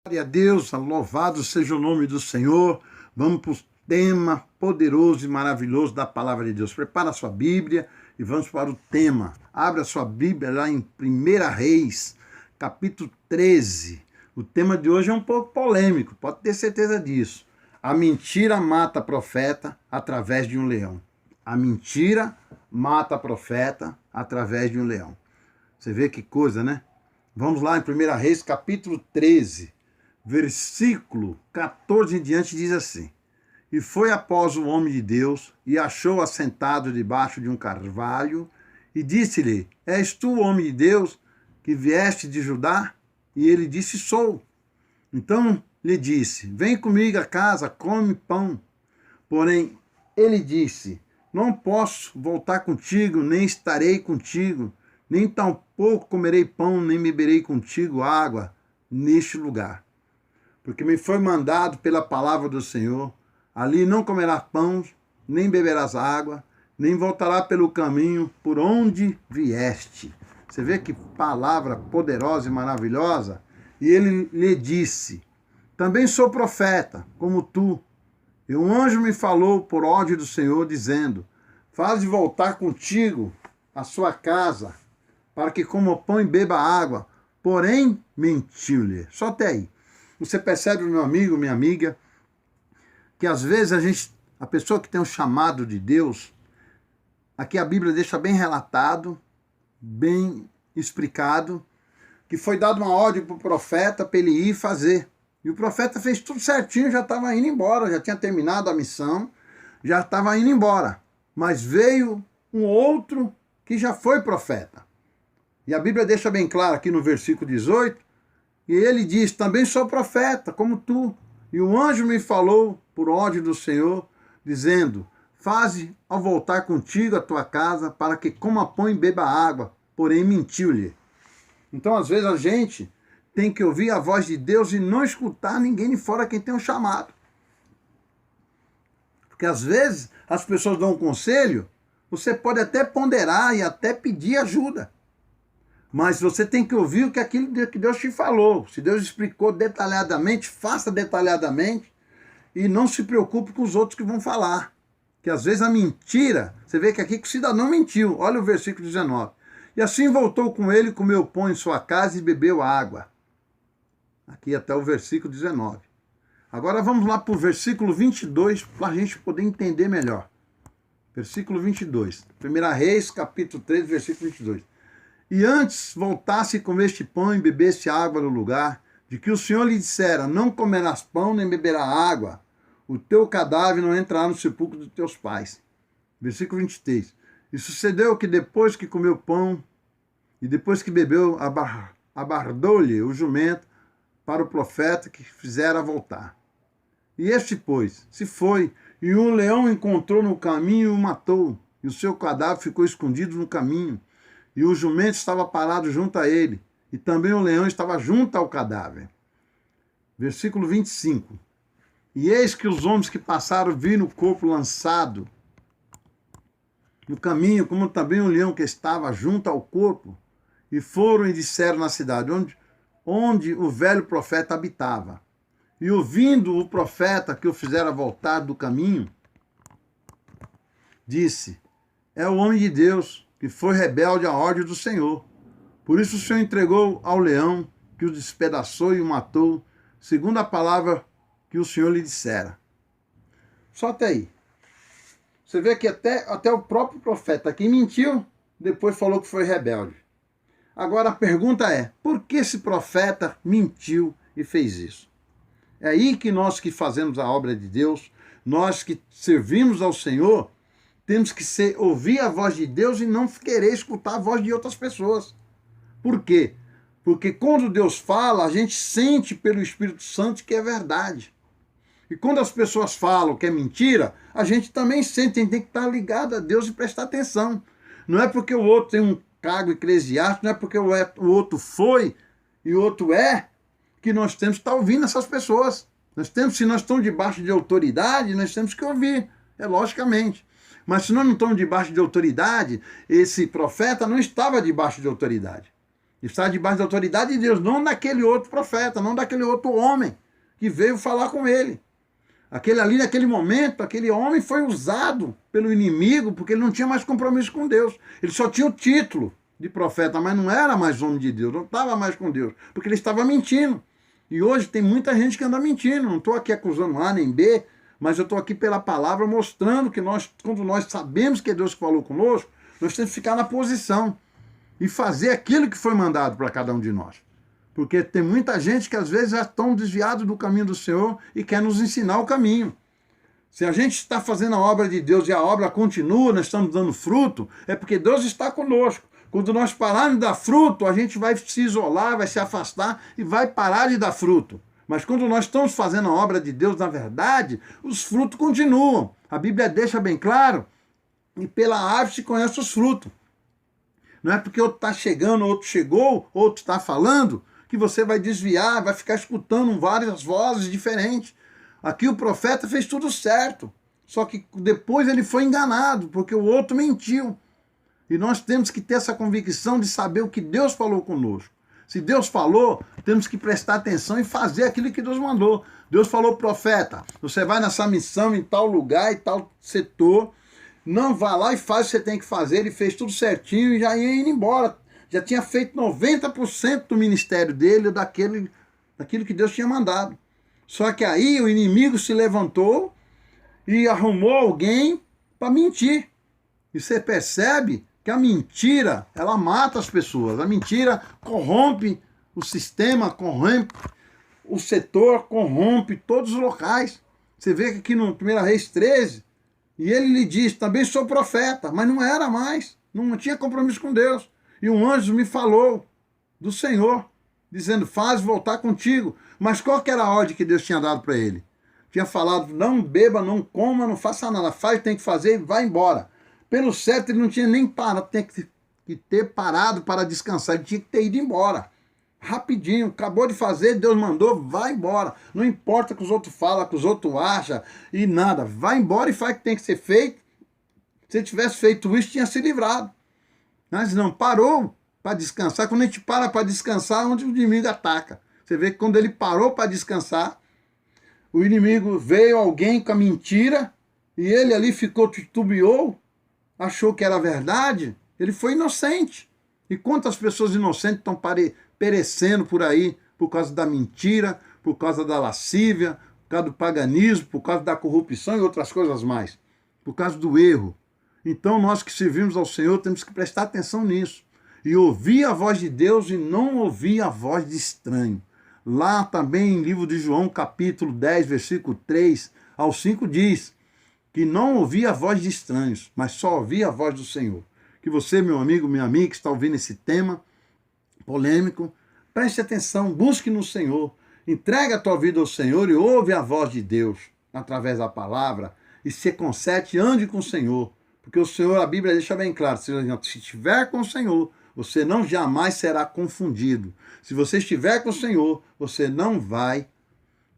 Glória a Deus, louvado seja o nome do Senhor. Vamos para o tema poderoso e maravilhoso da palavra de Deus. Prepara a sua Bíblia e vamos para o tema. Abra a sua Bíblia lá em 1 Reis, capítulo 13. O tema de hoje é um pouco polêmico, pode ter certeza disso. A mentira mata profeta através de um leão. A mentira mata profeta através de um leão. Você vê que coisa, né? Vamos lá em 1 Reis, capítulo 13, versículo 14 em diante, diz assim: E foi após o homem de Deus, e achou assentado debaixo de um carvalho, e disse-lhe: És tu o homem de Deus, que vieste de Judá? E ele disse: Sou. Então lhe disse: Vem comigo a casa, come pão. Porém, ele disse: Não posso voltar contigo, nem estarei contigo, nem tampouco comerei pão, nem beberei contigo água neste lugar. Porque me foi mandado pela palavra do Senhor, ali não comerás pão, nem beberás água, nem voltará pelo caminho por onde vieste. Você vê que palavra poderosa e maravilhosa? E ele lhe disse: Também sou profeta, como tu. E um anjo me falou por ordem do Senhor, dizendo: Faze voltar contigo a sua casa, para que coma pão e beba água. Porém, mentiu-lhe. Só até aí. Você percebe, meu amigo, minha amiga, que às vezes a pessoa que tem um chamado de Deus, aqui a Bíblia deixa bem relatado, bem explicado, que foi dada uma ordem para o profeta para ele ir fazer. E o profeta fez tudo certinho, já estava indo embora, já tinha terminado a missão, já estava indo embora. Mas veio um outro que já foi profeta. E a Bíblia deixa bem claro aqui no versículo 18, e ele diz: Também sou profeta, como tu. E o anjo me falou por ordem do Senhor, dizendo: Faze ao voltar contigo a tua casa, para que coma pão e beba água. Porém, mentiu-lhe. Então, às vezes, a gente tem que ouvir a voz de Deus e não escutar ninguém de fora quem tem um chamado. Porque, às vezes, as pessoas dão um conselho, você pode até ponderar e até pedir ajuda. Mas você tem que ouvir o que aquilo que Deus te falou. Se Deus explicou detalhadamente, faça detalhadamente e não se preocupe com os outros que vão falar. Que às vezes a mentira, você vê que aqui que o cidadão mentiu. Olha o versículo 19. E assim voltou com ele, comeu pão em sua casa e bebeu água. Aqui até o versículo 19. Agora vamos lá para o versículo 22 para a gente poder entender melhor. Versículo 22. 1 Reis, capítulo 3, versículo 22. E antes voltasse e comeste pão e bebesse água no lugar, de que o Senhor lhe dissera: Não comerás pão nem beberás água, o teu cadáver não entrará no sepulcro dos teus pais. Versículo 23. E sucedeu que depois que comeu pão e depois que bebeu, abardou-lhe o jumento para o profeta que fizera voltar. E este, pois, se foi, e um leão o encontrou no caminho e o matou, e o seu cadáver ficou escondido no caminho. E o jumento estava parado junto a ele, e também o leão estava junto ao cadáver. Versículo 25. E eis que os homens que passaram viram o corpo lançado no caminho, como também o leão que estava junto ao corpo, e foram e disseram na cidade onde o velho profeta habitava. E ouvindo o profeta que o fizera voltar do caminho, disse: É o homem de Deus, que foi rebelde à ordem do Senhor. Por isso o Senhor entregou ao leão, que o despedaçou e o matou, segundo a palavra que o Senhor lhe dissera. Só até aí. Você vê que até o próprio profeta aqui mentiu, depois falou que foi rebelde. Agora a pergunta é: por que esse profeta mentiu e fez isso? É aí que nós que fazemos a obra de Deus, nós que servimos ao Senhor, temos que ouvir a voz de Deus e não querer escutar a voz de outras pessoas. Por quê? Porque quando Deus fala, a gente sente pelo Espírito Santo que é verdade. E quando as pessoas falam que é mentira, a gente também sente, a gente tem que estar ligado a Deus e prestar atenção. Não é porque o outro tem um cargo eclesiástico, não é porque o outro foi e o outro é, que nós temos que estar ouvindo essas pessoas. Se nós estamos debaixo de autoridade, nós temos que ouvir, logicamente. Mas se nós não estamos debaixo de autoridade, esse profeta não estava debaixo de autoridade. Está debaixo da autoridade de Deus, não daquele outro profeta, não daquele outro homem que veio falar com ele. Aquele ali, naquele momento, aquele homem foi usado pelo inimigo porque ele não tinha mais compromisso com Deus. Ele só tinha o título de profeta, mas não era mais homem de Deus, não estava mais com Deus, porque ele estava mentindo. E hoje tem muita gente que anda mentindo. Não estou aqui acusando A nem B, mas eu estou aqui pela palavra mostrando que nós, quando nós sabemos que é Deus que falou conosco, nós temos que ficar na posição e fazer aquilo que foi mandado para cada um de nós. Porque tem muita gente que às vezes já estão desviados do caminho do Senhor e quer nos ensinar o caminho. Se a gente está fazendo a obra de Deus e a obra continua, nós estamos dando fruto, é porque Deus está conosco. Quando nós pararmos de dar fruto, a gente vai se isolar, vai se afastar e vai parar de dar fruto. Mas quando nós estamos fazendo a obra de Deus, na verdade, os frutos continuam. A Bíblia deixa bem claro, e pela árvore se conhece os frutos. Não é porque outro está chegando, outro chegou, outro está falando, que você vai desviar, vai ficar escutando várias vozes diferentes. Aqui o profeta fez tudo certo, só que depois ele foi enganado, porque o outro mentiu. E nós temos que ter essa convicção de saber o que Deus falou conosco. Se Deus falou, temos que prestar atenção e fazer aquilo que Deus mandou. Deus falou, profeta, você vai nessa missão em tal lugar, em tal setor, não vá lá e faz o que você tem que fazer. Ele fez tudo certinho e já ia indo embora. Já tinha feito 90% do ministério dele, daquilo que Deus tinha mandado. Só que aí o inimigo se levantou e arrumou alguém para mentir. E você percebe que a mentira, ela mata as pessoas. A mentira corrompe o sistema, corrompe o setor, corrompe todos os locais. Você vê que aqui no 1 Reis 13, e ele lhe diz, também sou profeta, mas não era mais, não tinha compromisso com Deus. E um anjo me falou do Senhor, dizendo, faz voltar contigo. Mas qual que era a ordem que Deus tinha dado para ele? Tinha falado, não beba, não coma, não faça nada, faz, tem que fazer e vai embora. Pelo certo, ele não tinha nem parado, tinha que ter parado para descansar, ele tinha que ter ido embora. Rapidinho, acabou de fazer, Deus mandou, vai embora. Não importa o que os outros falam, o que os outros acham e nada. Vai embora e faz o que tem que ser feito. Se ele tivesse feito isso, tinha se livrado. Mas não, parou para descansar. Quando a gente para descansar, é onde o inimigo ataca. Você vê que quando ele parou para descansar, o inimigo veio alguém com a mentira e ele ali ficou, titubeou, achou que era verdade, ele foi inocente. E quantas pessoas inocentes estão perecendo por aí por causa da mentira, por causa da lascívia, por causa do paganismo, por causa da corrupção e outras coisas mais, por causa do erro. Então nós que servimos ao Senhor temos que prestar atenção nisso e ouvir a voz de Deus e não ouvir a voz de estranho. Lá também em livro de João, capítulo 10, versículo 3 ao 5 diz que não ouvia a voz de estranhos, mas só ouvia a voz do Senhor. Que você, meu amigo, minha amiga, que está ouvindo esse tema polêmico, preste atenção, busque no Senhor, entregue a tua vida ao Senhor e ouve a voz de Deus através da palavra e se conserte, ande com o Senhor. Porque o Senhor, a Bíblia deixa bem claro, se estiver com o Senhor, você não jamais será confundido. Se você estiver com o Senhor, você não vai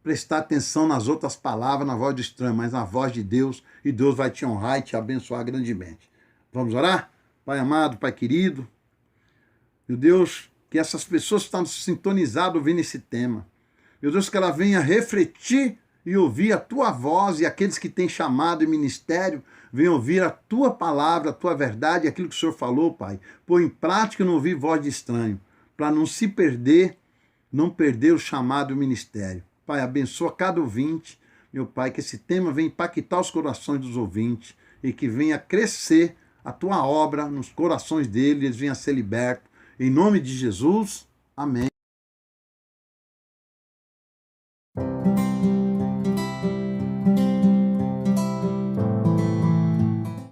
prestar atenção nas outras palavras, na voz do estranho, mas na voz de Deus, e Deus vai te honrar e te abençoar grandemente. Vamos orar? Pai amado, Pai querido, meu Deus, que essas pessoas que estão sintonizadas ouvindo esse tema, meu Deus, que ela venha refletir e ouvir a tua voz, e aqueles que têm chamado e ministério, venham ouvir a tua palavra, a tua verdade, aquilo que o Senhor falou, Pai. Põe em prática e não ouvir voz de estranho, para não se perder, não perder o chamado e o ministério. Pai, abençoa cada ouvinte, meu Pai, que esse tema venha impactar os corações dos ouvintes e que venha crescer a tua obra nos corações deles, eles venham a ser libertos. Em nome de Jesus, amém.